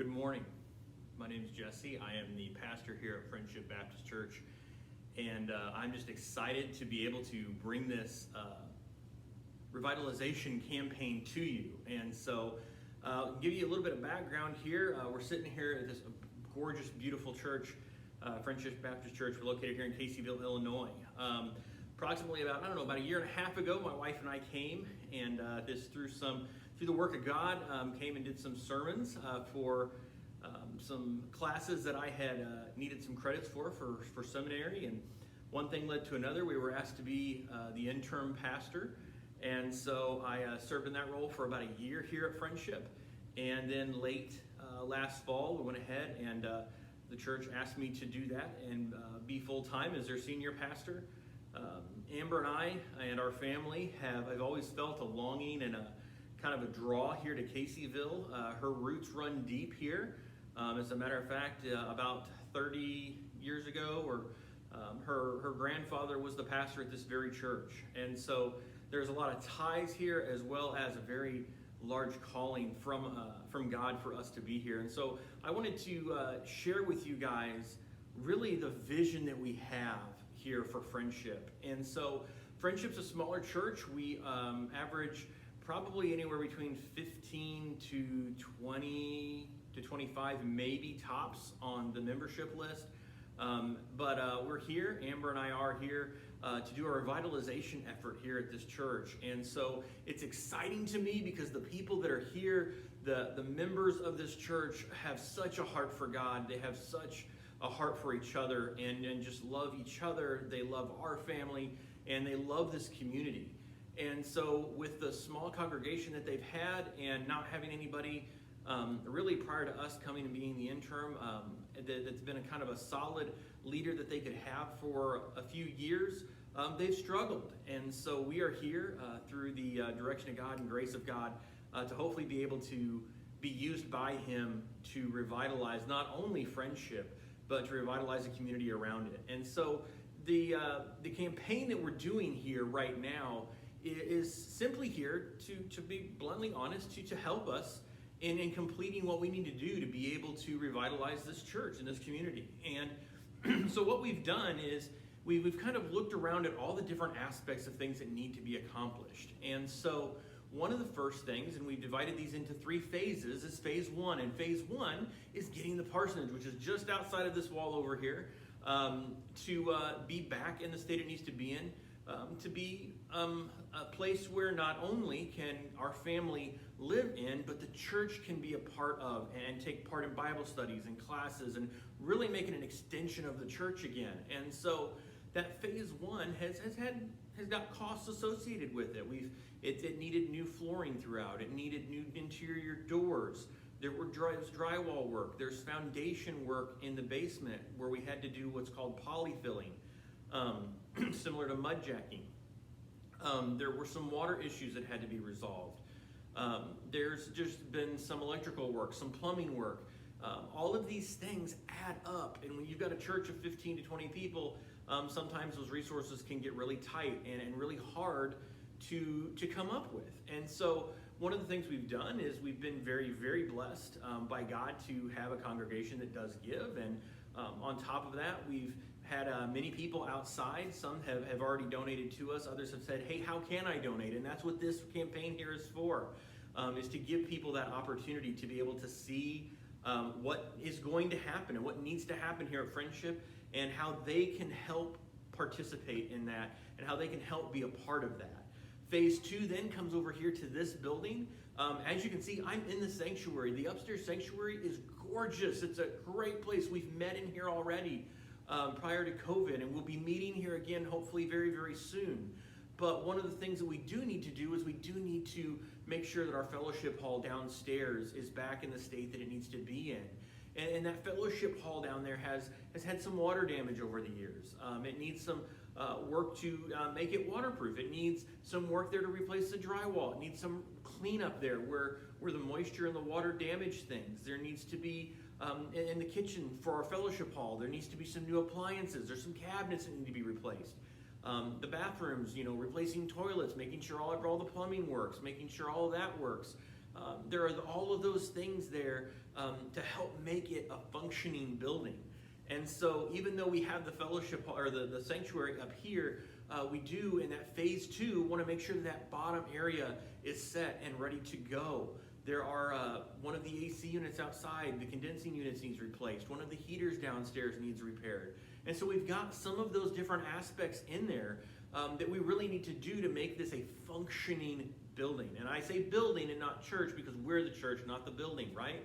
Good morning. My name is Jesse. I am the pastor here at Friendship Baptist Church, and I'm just excited to be able to bring this revitalization campaign to you. And so, give you a little bit of background here. We're sitting here at this gorgeous, beautiful church, Friendship Baptist Church. We're located here in Caseyville, Illinois. Approximately about a year and a half ago, my wife and I came, and through the work of God, came and did some sermons for some classes that I had needed some credits for seminary, and one thing led to another. We were asked to be the interim pastor, and so I served in that role for about a year here at Friendship, and then late last fall, we went ahead and the church asked me to do that and be full-time as their senior pastor. Amber and I and our family have always felt a longing and a kind of a draw here to Caseyville. Her roots run deep here. As a matter of fact, about 30 years ago, her grandfather was the pastor at this very church. And so there's a lot of ties here, as well as a very large calling from God for us to be here. And so I wanted to share with you guys really the vision that we have here for Friendship. And so Friendship's a smaller church. We average probably anywhere between 15 to 20 to 25, maybe tops on the membership list. But we're here, Amber and I are here to do a revitalization effort here at this church. And so it's exciting to me because the people that are here, the members of this church, have such a heart for God. They have such a heart for each other and just love each other. They love our family and they love this community. And so with the small congregation that they've had and not having anybody really prior to us coming and being the interim, that's been a kind of a solid leader that they could have for a few years, they've struggled. And so we are here through the direction of God and grace of God to hopefully be able to be used by Him to revitalize not only Friendship, but to revitalize the community around it. And so the campaign that we're doing here right now is simply here to be bluntly honest, to help us in completing what we need to do to be able to revitalize this church and this community. And so what we've done is we've kind of looked around at all the different aspects of things that need to be accomplished. And so one of the first things, and we've divided these into 3 phases, is phase 1. And phase 1 is getting the parsonage, which is just outside of this wall over here, to be back in the state it needs to be in, to be a place where not only can our family live in, but the church can be a part of and take part in Bible studies and classes and really make it an extension of the church again. And so that phase 1 has got costs associated with it. It needed new flooring throughout. It needed new interior doors. There was drywall work. There's foundation work in the basement where we had to do what's called polyfilling, similar to mud jacking. There were some water issues that had to be resolved. There's just been some electrical work, some plumbing work. All of these things add up. And when you've got a church of 15 to 20 people, sometimes those resources can get really tight and really hard to come up with. And so one of the things we've done is we've been very, very blessed by God to have a congregation that does give. And on top of that, we've had many people outside. Some have already donated to us. Others have said, hey, how can I donate? And that's what this campaign here is for, is to give people that opportunity to be able to see what is going to happen and what needs to happen here at Friendship and how they can help participate in that and how they can help be a part of that. Phase 2 then comes over here to this building. As you can see, I'm in the sanctuary. The upstairs sanctuary is gorgeous. It's a great place. We've met in here already prior to COVID, and we'll be meeting here again hopefully very, very soon. But one of the things that we do need to do is we do need to make sure that our fellowship hall downstairs is back in the state that it needs to be in. And that fellowship hall down there has had some water damage over the years. It needs some work to make it waterproof. It needs some work there to replace the drywall. It needs some cleanup there where the moisture and the water damage things. There needs to be, in the kitchen for our fellowship hall, there needs to be some new appliances. There's some cabinets that need to be replaced. The bathrooms, replacing toilets, making sure all the plumbing works, making sure all of that works. There are all of those things there to help make it a functioning building. And so even though we have the fellowship or the sanctuary up here, we do in that phase 2 want to make sure that bottom area is set and ready to go. There are one of the AC units outside, the condensing units needs replaced. One of the heaters downstairs needs repaired. And so we've got some of those different aspects in there that we really need to do to make this a functioning building. And I say building and not church because we're the church, not the building, right?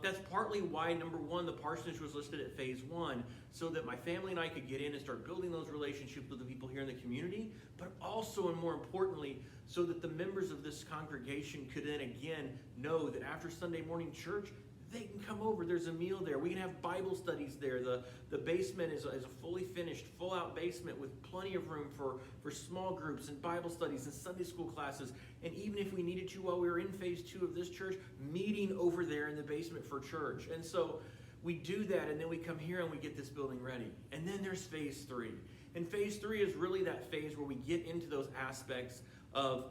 That's partly why, number one, the parsonage was listed at phase 1, so that my family and I could get in and start building those relationships with the people here in the community, but also, and more importantly, so that the members of this congregation could then again know that after Sunday morning church, they can come over. There's a meal there. We can have Bible studies there. The basement is a fully finished, full-out basement with plenty of room for small groups and Bible studies and Sunday school classes. And even if we needed to while we were in phase 2 of this church, meeting over there in the basement for church. And so we do that, and then we come here and we get this building ready. And then there's phase 3. And phase 3 is really that phase where we get into those aspects of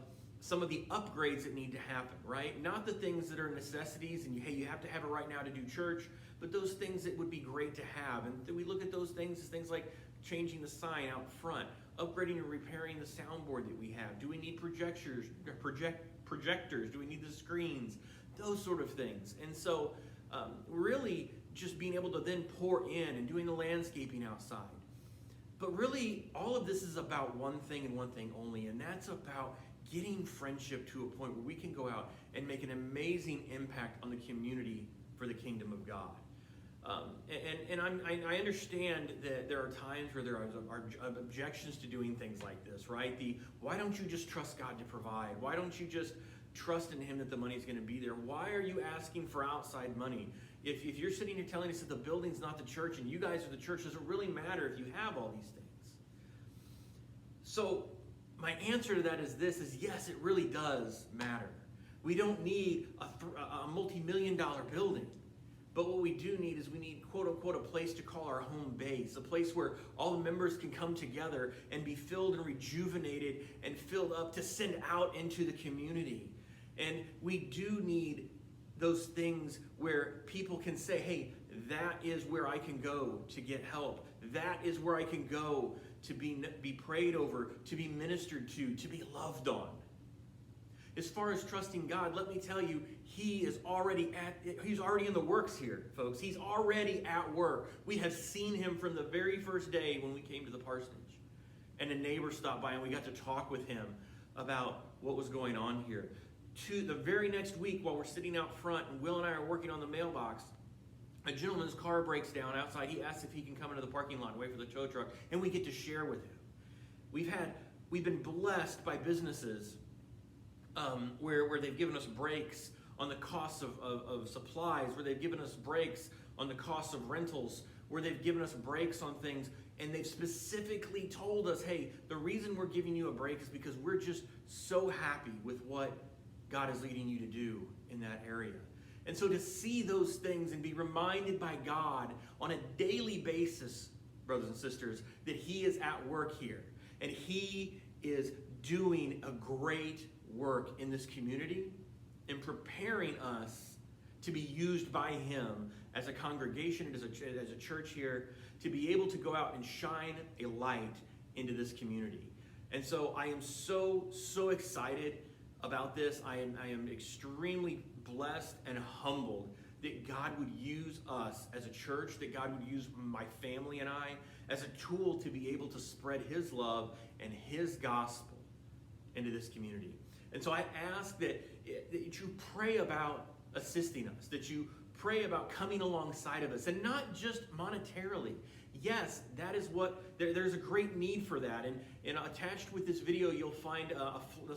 some of the upgrades that need to happen, right? Not the things that are necessities and hey, you have to have it right now to do church, but those things that would be great to have. And we look at those things as things like changing the sign out front, upgrading and repairing the soundboard that we have. Do we need projectors? Do we need the screens? Those sort of things. And so really just being able to then pour in and doing the landscaping outside. But really, all of this is about one thing and one thing only, and that's about getting friendship to a point where we can go out and make an amazing impact on the community for the kingdom of God. I understand that there are times where there are objections to doing things like this, right? Why don't you just trust God to provide? Why don't you just trust in Him that the money's going to be there? Why are you asking for outside money? If you're sitting here telling us that the building's not the church and you guys are the church, does it really matter if you have all these things? So my answer to that is yes, it really does matter. We don't need a multi-million-dollar building. But what we do need is we need, quote unquote, a place to call our home base, a place where all the members can come together and be filled and rejuvenated and filled up to send out into the community. And we do need those things where people can say, hey, that is where I can go to get help. That is where I can go to be prayed over, to be ministered to be loved on. As far as trusting God, let me tell you, He's already in the works here, folks. He's already at work. We have seen Him from the very first day when we came to the parsonage. And a neighbor stopped by and we got to talk with him about what was going on here. To the very next week, while we're sitting out front and Will and I are working on the mailbox, a gentleman's car breaks down outside. He asks if he can come into the parking lot and wait for the tow truck, and we get to share with him. We've been blessed by businesses where they've given us breaks on the costs of supplies, where they've given us breaks on the costs of rentals, where they've given us breaks on things, and they've specifically told us, hey, the reason we're giving you a break is because we're just so happy with what God is leading you to do in that area. And so to see those things and be reminded by God on a daily basis, brothers and sisters, that He is at work here, and He is doing a great work in this community and preparing us to be used by Him as a congregation and as a church here to be able to go out and shine a light into this community. And so I am so excited about this. I am extremely blessed and humbled that God would use us as a church, that God would use my family and I as a tool to be able to spread His love and His gospel into this community. And so I ask that you pray about assisting us, that you pray about coming alongside of us, and not just monetarily. Yes, that is what, there's a great need for that. And attached with this video, you'll find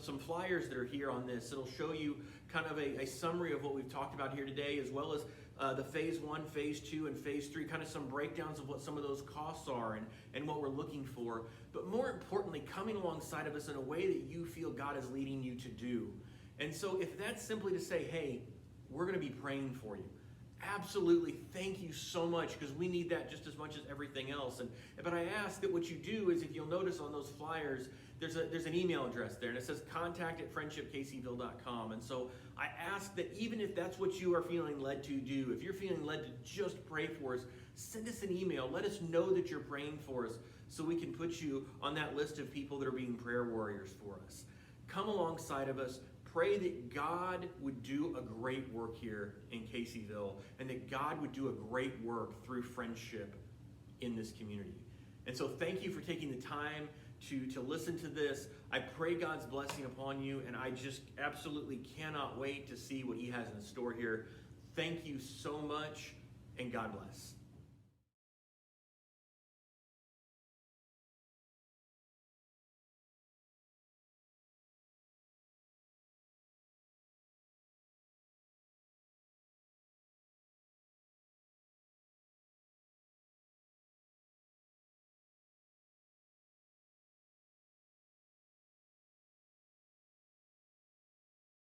some flyers that are here on this. It'll show you kind of a summary of what we've talked about here today, as well as the phase 1, phase 2, and phase 3, kind of some breakdowns of what some of those costs are and what we're looking for. But more importantly, coming alongside of us in a way that you feel God is leading you to do. And so if that's simply to say, hey, we're going to be praying for you. Absolutely, thank you so much, because we need that just as much as everything else. But I ask that what you do is, if you'll notice on those flyers, there's an email address there, and it says contact@friendshipkcville.com. And so I ask that even if that's what you are feeling led to do, if you're feeling led to just pray for us, send us an email. Let us know that you're praying for us so we can put you on that list of people that are being prayer warriors for us. Come alongside of us. Pray that God would do a great work here in Caseyville, and that God would do a great work through friendship in this community. And so thank you for taking the time to listen to this. I pray God's blessing upon you, and I just absolutely cannot wait to see what he has in store here. Thank you so much, and God bless.